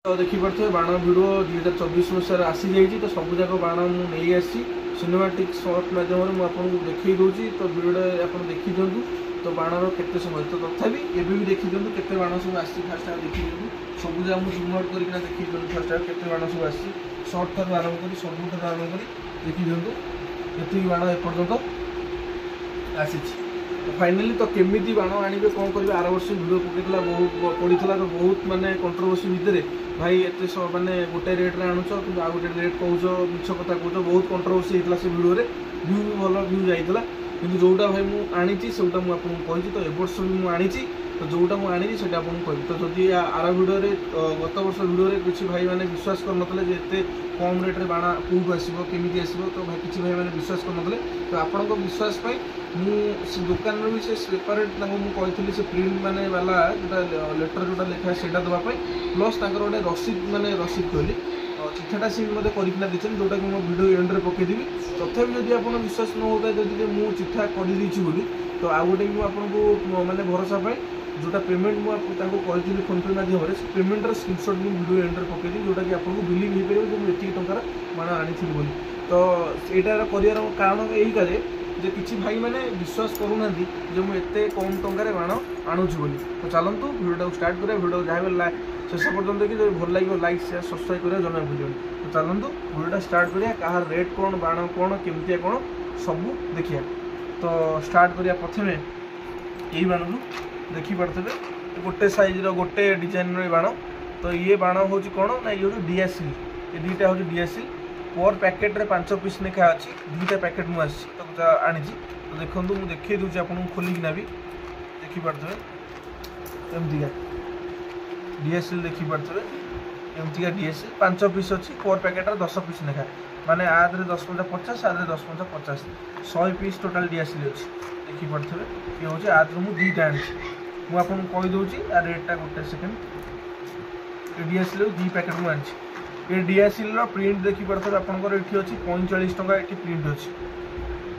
तो देखिपे बाण भिडियो 2024 मसीह आसी जाइए तो सब जाक बाण मुझे आसी सिनेमाटिक सर्ट मध्यम मुझे देखी दूसरी तो भिडियो आप देखी दिंतु तो बाणर केते समय तो तथापि एवं भी देखी दिंतु केते बाण सब आसी फास्ट देखी दिंतु सब जगह मुझे जूम आउट करके देखी दिंतु फास्ट केते बाण सब आसी सर्ट ठार आरंभ कर सबुठ आरंभ कर देखी दिंतु ये बाण एपर्यंत आसी फाइनाली तो केमी बाण आने कौन करेंगे आर वर्ष भिड पकड़ा बहुत पड़ा तो बहुत मानने कंट्रोवर्सी भितर भाई एत मानने गोटे रेट्रे आणुच कि आ गए रेट कौच मिछ कथा कौच बहुत कंट्रोवर्सी होता से भिडियो व्यू भी भल व्यू जाता कि जोटा भाई मुझे सेटा मुझे तो ए वर्ष भी मुझे तो जोटा मुझे से आपको तो जदि आर भिडियो गत वर्ष भिडियो किसी भाई मैंने विश्वास करते एत कम रेट्रे बाण कौटू आसो केमी आसो तो भाई किसी भाई मैंने विश्वास करते तो आपण विश्वास मुझे दुकान भी से सेपरेट मुझे से प्रिंट माने वाला जोटा लेटर जोटा लिखा से देवाई प्लस गोटे रसीद माने रसीद कहली चिठाटा सी मतलब करना देते जोटा कि मो भिडियो एंड्रे पकईदेवी तथापि जब आप विश्वास न होता है जब मुझे चिठा कर तो आउ गोटे भी आपको माने भरोसा पाए जोटा पेमेंट मुझे करी फोनपे माध्यम से पेमेंटर स्क्रीनशॉट भी भिडियो एंड्रे पकईदी जोटा कि आपको बिलिंग हो पारे मुझे टंकार बाण आनी तो यहाँ कर कारण यही जे किसी भाई मैंने विश्वास करूना जो मुझे कम टंकार बाण आणुची बोली तो चलतु भिडियो स्टार्ट करें भिडियो जहाँ शेष पर्यटन कि भल लगे लाइक शेयर सब्सक्राइब करें जन भूल तो चलतु भिडियो स्टार्ट करिया कहार रेट कौन बाण कौन केमती कौन सब देखिए तो स्टार्ट करिया प्रथम यही बाण देखिपे गोटे साइज गोटे डिजाइन बाण तो ये बाण हूँ कौन ना ये हूँ डीएसएल ये दुईटा हूँ डीएसएल पर पैकेट रे 5 पीस लेखा अच्छी दुईटा पैकेट मुझे तो आनी तो देखो मुझे देखी दूसरी आपको खोलिकिना भी देखिपे एमतीका डीएसएल देखिपे एमतीका डीएसएल 5 पीस अच्छी पर पैकेट 10 पीस लेखा माने आधे 10 5 50 आधे 10 5 50 100 पीस टोटाल डीएसएल अच्छी देखिपे ये हूँ आधे मुझे दुईटा आनी मुझे कहीदे आ रेटा गोटे सेकेंड डीएसएल दी पैकेट मुझे आनी ये डीएसएल प्रिंट देखिपे आपंकर ये अच्छी 45 टंका ये प्रिंट अच्छी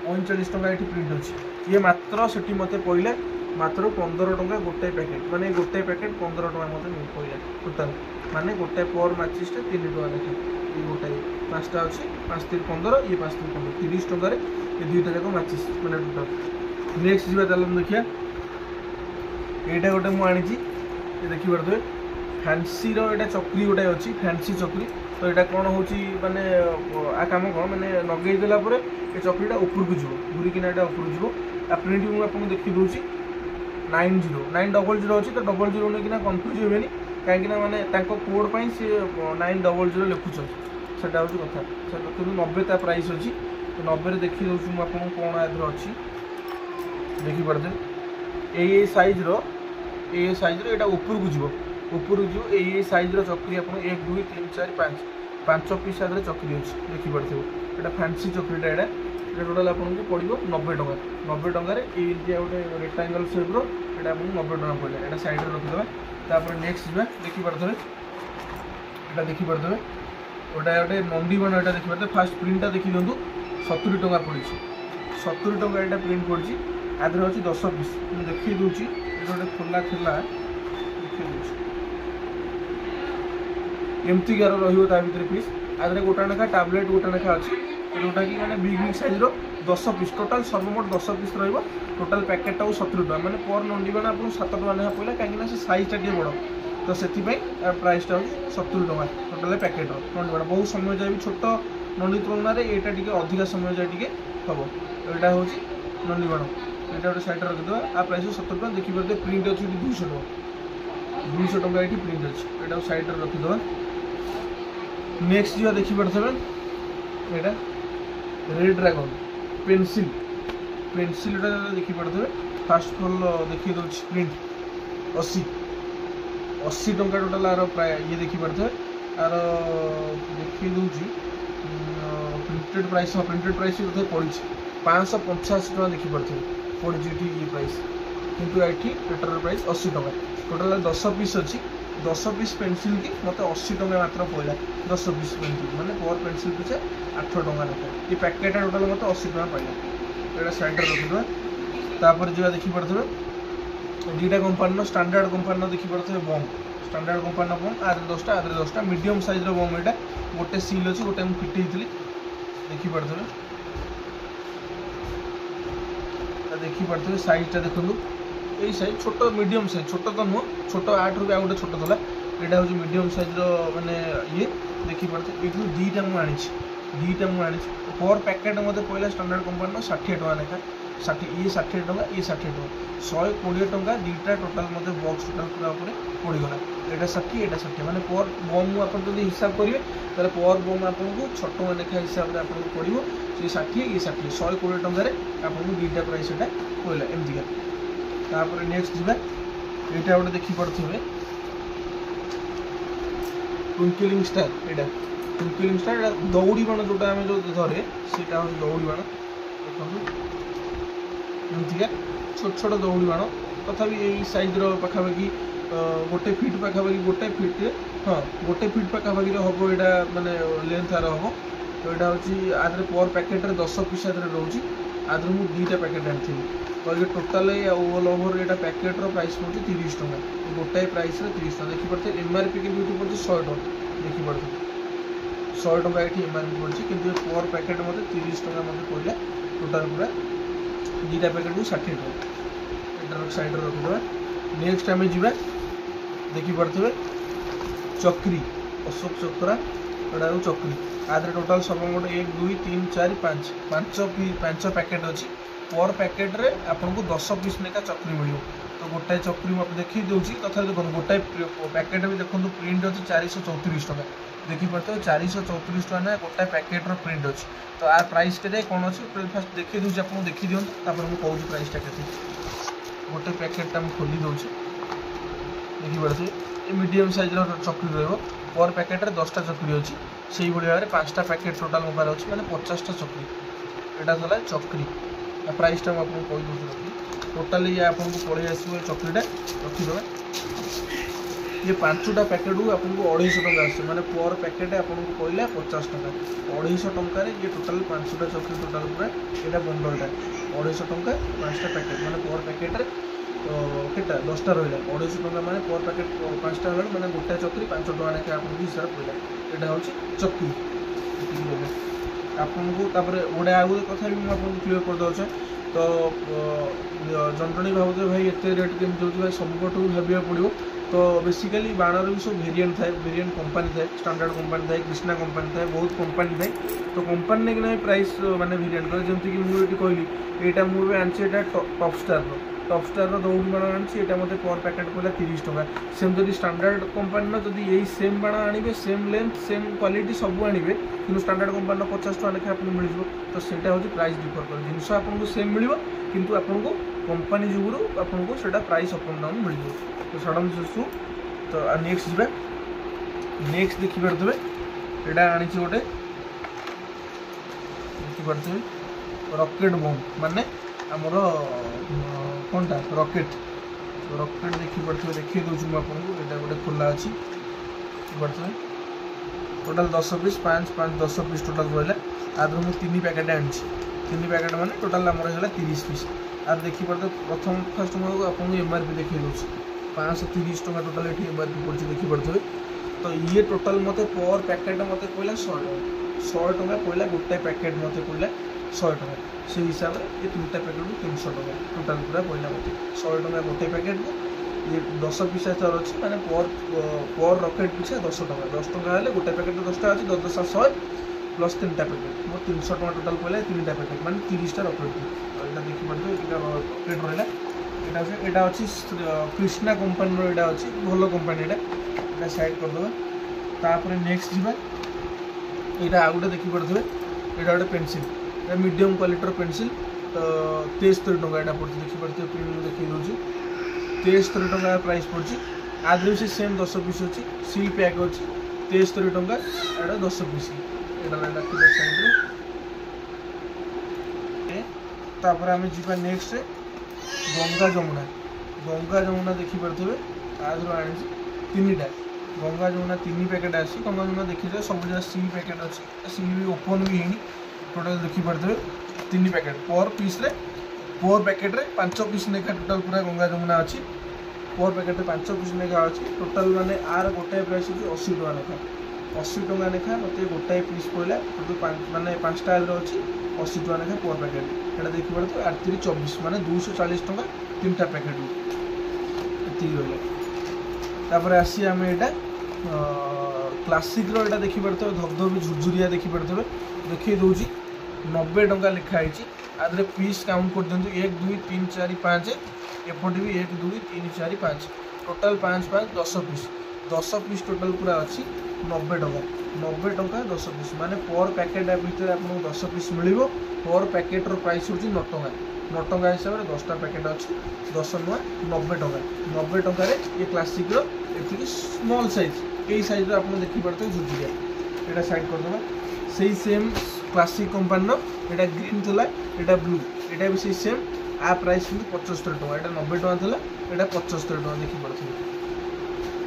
45 टंका ये प्रिंट अच्छी ये मात्र से मत पड़े मात्र 15 टंका गोटे पैकेट माने गोटे पैकेट 15 टंका मत पड़े टोटाल माने गोटे पर माचिस 3 टंका लेखे ये गोटे 5टा अच्छी 5 3 15 ये 5 3 15 30 टंकार ये दुईटा जाक माचिस मैंने टोटाल नेक्स्ट जी चल देखिए यहाँ गोटे मुझे ये देखिपे फैंसी यहाँ चक्री गोटे अच्छी फैंसी चक्री तो यहाँ कौन हो माने आ कम कौन मैंने लगे देलापर ये चक्रीटा उपरकू जीव घूरिकिना यहाँ उपरकू जीव आ प्रिंट भी आपको देखी दूसरी 900 अच्छी तो 00 नहीं कन्फ्यूज हे कहीं माने कोड पर सी 900 लिखुं से कथा कि 90 प्राइस अच्छी तो 90 देखी दूसरी मुझे कौन आधर अच्छी देखिपे ये साइज यहाँ उपरकू जीव उपरकू जीव ये साइज चक्री आप 1 2 3 4 5 पीस आधे चक्री अच्छी देखिपे यहाँ फैंसी चक्रीटा यहाँ टोटाल आपको पड़ो 90 टंका 90 टंकार ये गोटे रेक्टांगल सेप्र यहाँ आपको 90 टंका पड़ा यहाँ सैड्रे रखीदे नेक्स्ट जा देखिपे यहाँ देखिपे गोटा गोटे नंदी बाण यहाँ देखिपे फास्ट प्रिंटा देखी दिंतु 70 टंका पड़ी 70 टंका यहाँ प्रिंट पड़ी आधे अच्छी 10 पीस मुझे देखी दूसरी गोटे खोला खेला देखी दूसरी एमती गार रही पीस आधे गोटा लेखा टैबलेट गोटा लेखा अच्छी जोटा कि मैंने बिग साइज 10 पीस टोटाल सर्वमोट 10 पीस रोटाल पैकेटा 70 टका मैंने पर नंदी बाण आपको 7 टका लेखा पड़ा कहीं से सैजटा टे बड़ तो से प्राइसटा हूँ 70 टका टोटाल पैकेट नंदी बाण बहुत समय जाए छोट नंदी तुलन में यहाँ टी अधिका समय जाए टी हम यहाँ हूँ नंदी बाण यहाँ गोटे सैड रखीदे आ प्राइस 70 टका देखिए प्रिंट अच्छी 200 टका ये प्रिंट अच्छी यहाँ सैड्रे रखीदे नेक्स्ट जो देखिपे यहाँ रेड ड्रैगन पेंसिल देखिपे फास्ट फल देखिए दूँ प्रिंट 80 टंका टोटाल आर प्राय ये देखिपे आर देखी दूसरी प्रिंटेड प्राइस प्रिंटेड पड़ी 585 टका देखिपे पड़ी ये प्राइस किंतु ये पेटर प्राइस 80 टका टोटाल 10 पीस अच्छी 10 पीस पेंसिल की मत 80 टका मात्र पड़ा 10 पीस पेंसिल माने पर पेंसिल पीछे 8 टका लेखा ये पैकेटा टोटाल मत 80 टका पड़ा यहाँ सैड्रे रखीदे जो देखिपे दुईटा कंपानी स्टैंडर्ड कंपानी देखिपे बम स्टैंडर्ड कंपानी बम आदि 10टा आदि 10टा मीडियम साइज बम यहाँ गोटे सील अच्छी गोटे मुझे फिटई देखिपे देखिपे साइजटा देखूँ यही साइज छोट मीडियम साइज छोट तो नुह छोट 8 रू गोटे छोट था यहाँ हूँ मीडियम साइज मानने ये देखिपे ये दुईटा मुझे पर पैकेट मत पड़ा स्टैंडर्ड कंपानी 60 टका लेखा 60 टका ये 60 टका 120 टका दुईटा टोटाल मत बॉक्स टोटाल पूरा पड़गला यहाँ 60 यहाँ 60 मैंने पर बम आप हिसाब करेंगे तो पर बम आपको 6 टका लेखा हिसाब से आपको पड़ो से 60 ये 60 120 टकर आपको दुईटा प्राइस यहाँ पड़ा एमतीका तापर नेक्स्ट जावा यहाँ गोटे देखिपे ट्विंकलिंग स्टार यहाँ ट्विंकलिंग स्टार दौड़ी बाण जोटा आम जो धरे से दौड़ी बाण देखो एमतीका छोट छोट दौड़ी बाण तथा यही साइज पाखापाखि गोटे फिट पाखापाखि गोटे फिट हाँ गोटे फिट पाखापाखि हम यहाँ मानने लेंथ आर हम तो यहाँ हूँ आदि पर पैकेट 10 पीस आदि रोचे आदि मुझे दुईटा पैकेट आनी कहले टोटाल ऑल ओवर यहाँ पैकेट प्राइस पड़े 30 टका गोटाए प्राइस 30 टका देखिपे एमआरपी कि पड़े 100 टका देखिपे 100 टका ये एमआरपी पड़ी कि पर पैकेट मत 30 टका मत पड़ा टोटाल पूरा दुईटा पैकेट को 60 टका ये साइड रखिदेवा नेक्स्ट आम जा देखिपे चक्री अशोक चक्रा यहाँ हूँ चक्री आदि टोटाल सर्वमोट 1 2 3 4 5 पैकेट अच्छी पर पैकेट रे आपको 10 पीस लेखा चक्री मिल तो गोटाए चक्री मुझे देखी दूसरी तथा देखो गोटाए पैकेट भी देखो प्रिंट अच्छी 434 टका देखिपे 434 टका ना गोटाए पैकेट प्रिंट अच्छी तो आर प्राइस के कौन अच्छी फास्ट देखी दूसरी आपको देखी दिखाँ मुझे कौन प्राइसटा के गोटे पैकेटा मुझे खोली दूसरी देखिपे ये मीडियम साइज चक्री रहा पर पैकेट 10टा चक्री अच्छी से भाव में 5टा पैकेट टोटाल मोबाइल अच्छी मैंने 50टा चक्री यहाँ था चक्री प्राइसटा मुझे कही दूसरी टोटाली ये आपको पड़े आसो चक्रीटा रखीदे ये 5टा पैकेट को आपको 250 टका आस मैंने पर पैकेट आपको पड़ा 50 टका 250 टकर ये टोटाल 5टा चक्री टोटाल पूरा यहाँ बंडलटा 250 टका 5टा पैकेट मैंने पर पैकेट केटा 10टा रहा 250 टका मैंने पर पैकेट 5टा बेल मैंने गोटाए चक्री 5 टका लेखे आपको हिसाब पड़ा यहाँ हूँ चक्री आपको गोटे आगे कथा भी मुझे क्लीयर करदे तो जन भावते भाई एत रेट केमती हो सबकटू भाविया पड़ो तो बेसिकली बाणर भी सब वेरिएंट थाए वेरिएंट कंपनी थाए स्टैंडर्ड कंपनी थाए कृष्णा कंपनी थाए बहुत कंपनी थाए तो कंपनी ने कि प्राइस माने वेरिएंट करे जमती कि मुझे कहली यहाँ मुझे आनी टॉप स्टार दौड़ बाण आनी मत पर पैकेट पड़ा 30 टका सेम जब स्टैंडर्ड कंपनी जब यही सेम बाण आने सेम लेंथ सेम क्वालिटी सब आने कि स्टैंडर्ड कंपनी 50 टका लेखे आपको मिल तो सेटा हूँ प्राइस डिफर कर जिनस आपको सेम मिल किंतु आपको कंपनी जुगुरु आपको सेटा प्राइस अप एंड डाउन मिल तो सडन सु तो नेक्स्ट जा नेक्स्ट देखिपे यहाँ आनी गोटे देखिपे रॉकेट बम माने आमर कौनटा रॉकेट देखिपे देखिए दूसरी मुझे यहाँ गोटे खोला अच्छी देखिपे टोटाल 10 पीस 5 5 10 पीस टोटाल रहा आदि मुझे 3 पैकेट आनी 3 पैकेट मैंने टोटाल आमर है 30 पीस आर देखिपे प्रथम फास्ट मुझे आपको एमआरपी देखिए दूसरी 530 टका टोटाल ये एमआरपी पड़ी देखिपे तो ये टोटाल मत पर पैकेट मत पड़ा 100 टका पड़ा गोटे पैकेट मत पड़ा 100 टका से हिसाब से ये 3टा पैकेट को 300 टका टोटाल पूरा पड़ा मत 100 टका गोटे पैकेट को ये 10 पीस आचार अच्छी मैंने पर रॉकेट पीछा 10 टका 10 टका है गोटे पैकेट 10टा अच्छी 10 10 100 प्लस 3टा पैकेट मोर 300 टका टोटाल पड़ा 3टा पैकेट मैंने 30टा रॉकेट तो यहाँ देखिपे रॉकेट रहा यहाँ अच्छी कृष्णा कंपनी यहाँ अच्छी भल कंपनी यहाँ साइड करदे तापर नेक्स्ट जा यहाँ आउ गए देखिपे यहाँ गोटे पेनसिल मीडियम क्वालिटर पेनसिल 73 टका यहाँ पड़े देखिपे प्रिंट देखिए दूसरी 73 टका प्राइस पड़ी आदि भी सेम 10 पीस अच्छी सील पैक अच्छी 73 टका यहाँ 10 पीस यहाँ तापर आम जा नेक्स्ट गंगा जमुना देखिपे आदि आनी 3टा गंगा जमुना 3 पैकेट आसी गंगा जमुना देखिए सब जगह सील पैकेट अच्छी सील भी ओपन भी है टोटाल देखिपे 3 पैकेट पर पीस रे पर पैकेट रे 5 पीस लेखा टोटाल पूरा गंगा जमुना अच्छी पर पैकेट 5 पीस लेखा अच्छी टोटाल माने आर गोटाए प्राइस हो 80 टका लेखा 80 टका लेखा मत गोटाए पीस पड़ा टोटाल माने 5टा अच्छी 80 टका लेखा पर पैकेट यहाँ देखिए तो 8×24 माने 240 टका 3टा पैकेट ये रहा आसी आम यहाँ क्लासिक रा देखिपे धबधबी झुरझुरिया देखिपे देखिए दूसरी 90 टका लिखाई आदि पीस काउंट कर दिखाँ 1 2 3 4 5 एपटे भी 1 2 3 4 5 टोटाल 5 5 10 पीस टोटाल पूरा अच्छी 90 टका 10 पीस माने पर पैकेट भितर आपको 10 पीस मिल पर पैकेट प्राइस हूँ 9 टका हिसाब से 10टा पैकेट अच्छी 10 नुआ 90 टका ये क्लासिक रो स्मॉल साइज यही साइज आप देखिपे झुरझुरिया यहाँ साइड करदे से सेम क्लासिक कंपानी यहाँ ग्रीन था यहाँ ब्लू यहाँ भी से सेम आ प्राइस कि 75 टका यहाँ 90 टका था यहाँ 75 टका देखिपे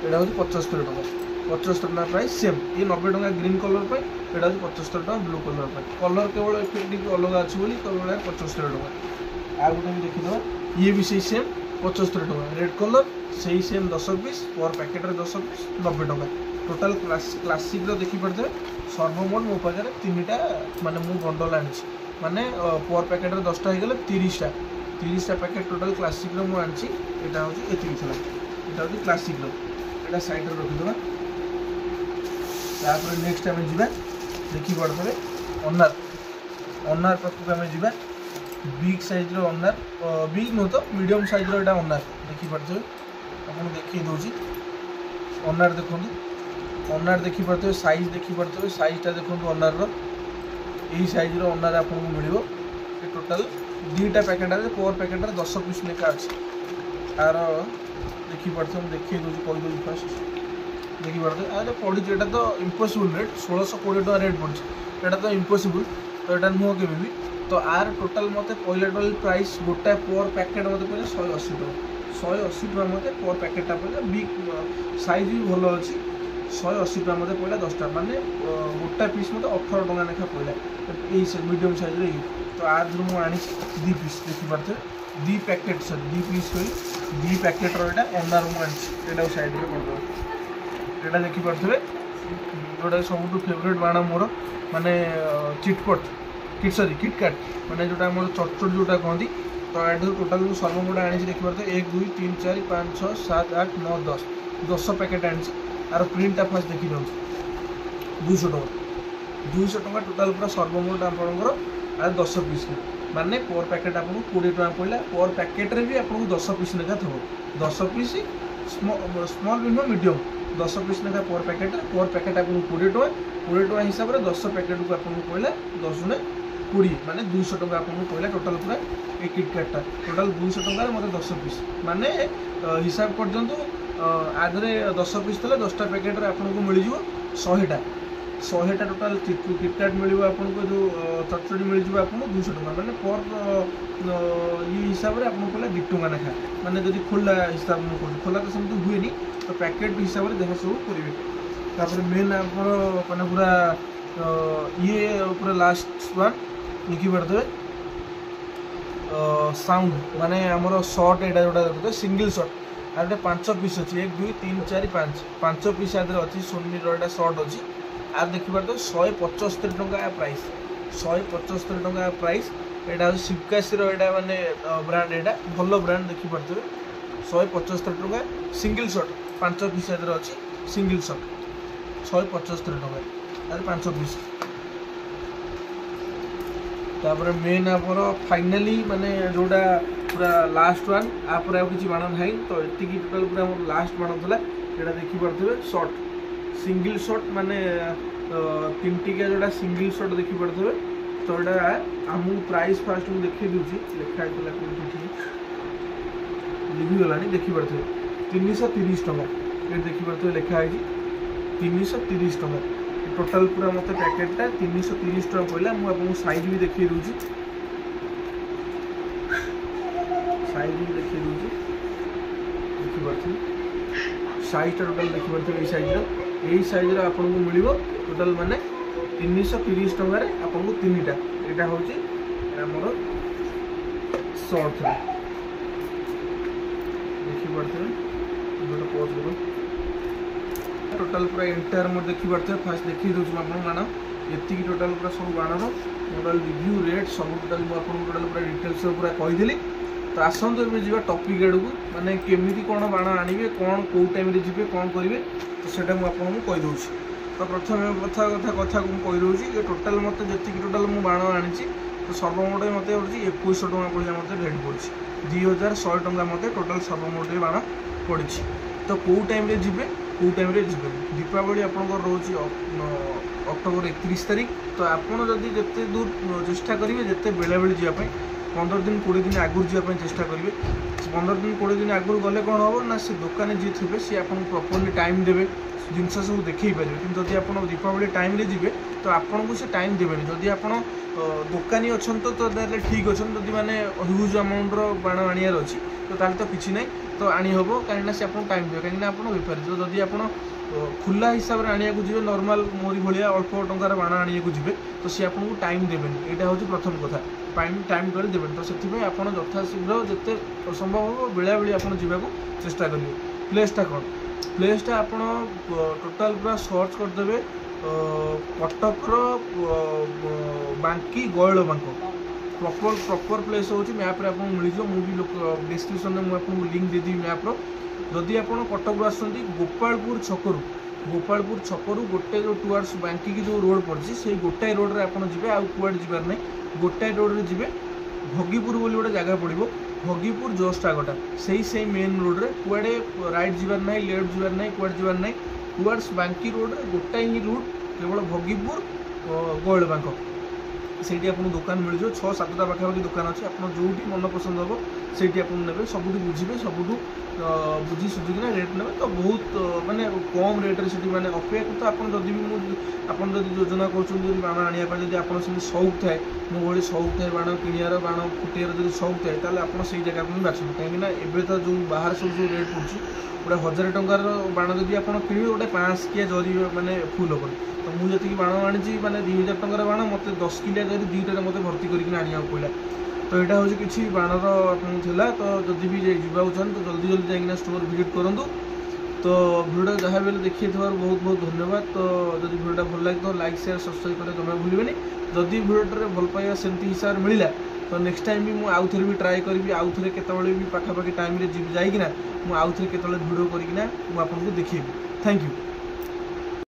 यहाँ हूँ 75 टका 75 टका प्राइस सेम ये 90 टका ग्रीन कलर पर यहाँ हूँ 75 टका ब्लू कलर पर कलर केवल इफेक्ट अलग अच्छी बोली कलर 75 टका आ गए देखीद ये भी से सेम 75 टका रेड कलर से सेम 10 पीस पर पैकेट 10 पीस 90 टका टोटाल क्लासिक देखिपे सर्वमोट मो पाखे 3टा माने मु बंडल आनी माने पर पैकेट 10टा हो गले 30टा पैकेट टोटाल क्लासिक रो मु आनी यहाँ हूँ ये यहाँ हूँ क्लासिक रो यहाँ साइड रखीद तापर नेक्स्ट आम जा देखिपे अनार पाखक आम जा बिग साइज रो अनार बिग नुह तो मीडियम साइज रो यहाँ अनार देखिपे आपको देखिए दूसरी अनार देखो अनार देखिपे साइज देखिपे साइजटा देखो अनार यही साइज रो अनार आपको मिल टोटाल 2टा पैकेट पर पैकेट 10 पीस लेखा अच्छी तार देखिपे देखिए दूसरी कहीदे फास्ट देखिपे अरे पड़ी यहाँ तो इम्पॉसिबल रेट 1620 टका रेट पड़ी यहाँ तो इम्पॉसिबल तो यहाँ नुह के भी तो आर टोटाल मत पहले टोटाल प्राइस गोटा पर पैकेट मत पड़े 180 टका 180 टका मत पर पैकेटा पड़े बिग साइज भी भल अच्छी 180 टका मत पड़ा 10टा माने गोटा पीस मत 18 टका लेखा पड़ा ये मीडियम साइज रे तो आज मुझे आनी 2 पीस देखिपे 2 पैकेट सॉरी 2 पीस कही 2 पैकेट रहा अनार मुझे आनी साइड में करदे यहाँ देखिपे जोटा सब फेवरेट बाण मोर माने चिटपट किटकाट माने जोटा मोर चटचट जोटा कहती तो यहाँ टोटाल सर्वमोट आनी देखिपे 1 2 3 4 5 6 7 8 9 10 पैकेट आनी आर प्रिंटा फास्ट देखी जाऊँ 200 टका टोटाल पूरा सर्वमोट आपंकर आ 10 पीस माने पर पैकेट आपको 20 टका पड़ा पर पैकेट रे भी आपको 10 पीस लेखा थो 10 piece small minimum medium 10 piece लेखा पर पैकेट आपको 20 टका हिसाब से 10 पैकेट को आपको पड़ा 10 ने 20 माने 200 टका आपको पड़ा टोटाल पूरा एक किटकाटा टोटाल 200 टका मतलब 10 पीस माने हिसाब कर दिखाँ आधे 10 पीस थे 10टा पैकेट आपको मिल 100टा टोटाल किटकाट मिल आपको जो चटचटी मिल आपको 200 टका माने पर ये हिसाब से आपको पड़ा 2 टका लेखा माने जब खोला हिसाब में करूँ खोला तो सेमती हुए तो पैकेट हिसाब से देखा सब करेंगे मेन आप मैंने पूरा ये पूरा लास्ट वन लिखिपे साउंड माने आमर शॉर्ट यहाँ जोटा देखते सिंगल शॉर्ट आर 5 पीस अच्छी 1 2 3 4 5 पीस आदि अच्छी सोनी रा शॉर्ट अच्छी आर देखिपे 175 टका प्राइस 175 टका प्राइस यहाँ हूँ शिवकाशी यहाँ माने ब्रांड यहाँ भल ब्रांड देखिपे 175 टका सिंगल शॉट 5 पीस आदि अच्छी सिंगल शॉट 175 टका आर 5 पीस तापर मेन आपर फाइनाली माने जोड़ा पूरा लास्ट वन आप किसी बाण ना तो ये टोटाल पूरा लास्ट बाण था यहाँ देखिपे शॉट सिंगल शॉट माने 3 टिका जोड़ा सिंगल शॉट देखिपे तो यहाँ आमको प्राइस फास्ट मुझे देखी दूसरी लिखाई लिखिगला देखिपे 330 टका ये देखिपे लिखाई 330 टका टोटाल पूरा मत पैकेटा 330 टका पड़ा मुझे साइज भी देखिए दूसरी साइज भी देखिए दूसरी देखिपे साइजटा टोटाल देखिपे यही साइज आपको मिल टोटाल माने 330 टकर आपको 3टा यहाँ हूँ आमर शॉर्ट देखिपे वीडियो पॉज करूँ टोटाल पूरा एंटायर मोड देखी पार्थे फास्ट देखी दूँ आपको बाण ये टोटाल पूरा सब बाणर टोटाल रिव्यू रेट सब टोटाल मुझे टोटाल पूरा डिटेल्स पूरा कहीदेली तो आसतु ए जा टपिक आड़ को मैंने केमी कौन बाण आणवे कौन कौ टाइम जी कौन करेंगे तो सेटा मुझे कहीदे तो प्रथम कथा कथा कथा को कहीदे कि टोटाल मत जी टोटाल मुझे बाण आनी तो सर्वमोट मत 2100 टका पड़ा मत रेट पड़ी 2100 टका मत टोटाल सर्वमोट बाण पड़ी तो कौ टाइम जी कौ टाइम जी दीपावली आपंकर रोच अक्टोबर 31 तारीख तो आपड़ जदि जिते दूर चेष्टा करेंगे जिते बेला बेली जावाई 15 दिन 20 दिन आगुरी जावाई चेष्टा करेंगे 15 दिन 20 दिन आगुरी गले कौन हम ना से दुकान जी थे सी आपको प्रॉपर्ली टाइम देवे जिनस सब देखी पारे कि जब आप दीपावली टाइम जी तो आपन को से टाइम देवे जदि आप दुकानी अच्छा तो ठीक अच्छे जदि मैंने ह्यूज अमाउंटर बाण आनियार अच्छी तो ताल तो किसी ना तो आनी हम कहीं से आपको टाइम देवे कहीं आप बेपारी तो जदि आप खुला हिसाब से आने को जी नॉर्मल मोरी भाया अल्प टंकार बाण आने को जी तो सी आपको टाइम देवे यहाँ हूँ प्रथम कथा टाइम कर देवे तो से आप यथाशीघ्र जिते संभव हम बेला बेली आप जावाक चेष्टा करेंगे प्लेसटा कौन प्लेसटा आप टोटाल पूरा सर्च करदे कटकर बांकी गयल बांक प्रॉपर प्लेस हूँ मैप रे आपको मिल जाए मुझे डिस्क्रिप्शन में मुझे लिंक देदेवी मैप्र जदि आप कटक आसुँच गोपालपुर छकरू गोटे जो टुवर्ड्स बांकी की जो रोड पड़ी से गोटाए रोड रे आप जी आड़ जबार ना गोटाए रोड रे जी भगीपुर बोली गोटे जगह पड़ो भगीपुर जस्ट आगटा से मेन रोड रे कुआड़े राइट जबार ना लेफ्ट जबार ना कुआड़े जबार ना टुवर्ड्स बांकी रोड रे गोटाए ही रूट केवल भगीपुर गयल बांक से आप दुकान मिल जाए 6-7टा पाखापाखि दुकान अच्छे आप जो मन पसंद हम से ने सब बुझे सब बुझी सुझिकिना रेट ने तो बहुत माने कम रेट्रे से मैंने अपेक्षा तो आप योजना कर बाण आने आप शौक थाए मो भाई शौक थाए बाण किणार बाण फुटार जो शौक थाए तो आप जगह को बाछुँ कहीं एवं तो जो बाहर सब जो रेट पड़ू गोटे 1000 टंकार बाण जब आप किणवे गोटे 5 किया जरी मैंने फुल हो तो मुझे जी बाण आनी मैंने 2000 टंकार बाण मत 10 किलिया जरी 2टा मत भर्ती करके आने पड़ा तो यहाँ हूँ किसी बाणर आपला तो जदि भी जावाक चाहते तो जल्दी जल्दी जाइना स्टोर विजिट करूँ तो भिडियो जहाँ भी देखिए बहुत बहुत धन्यवाद तो जब भिडियो भल लगे तो लाइक शेयर सब्सक्राइब करें जमा भूलें जदि भिडियो भल पाइबा सेमती हिसाब से मिला तो नेक्स्ट टाइम भी मुझे आउ थे भी ट्राए करी आउ थे केतबले भी पाखापाखि टाइम जाइकिना मुझे आउ थे केतबले भिडियो करना मुझे आपको देखिए थैंक यू।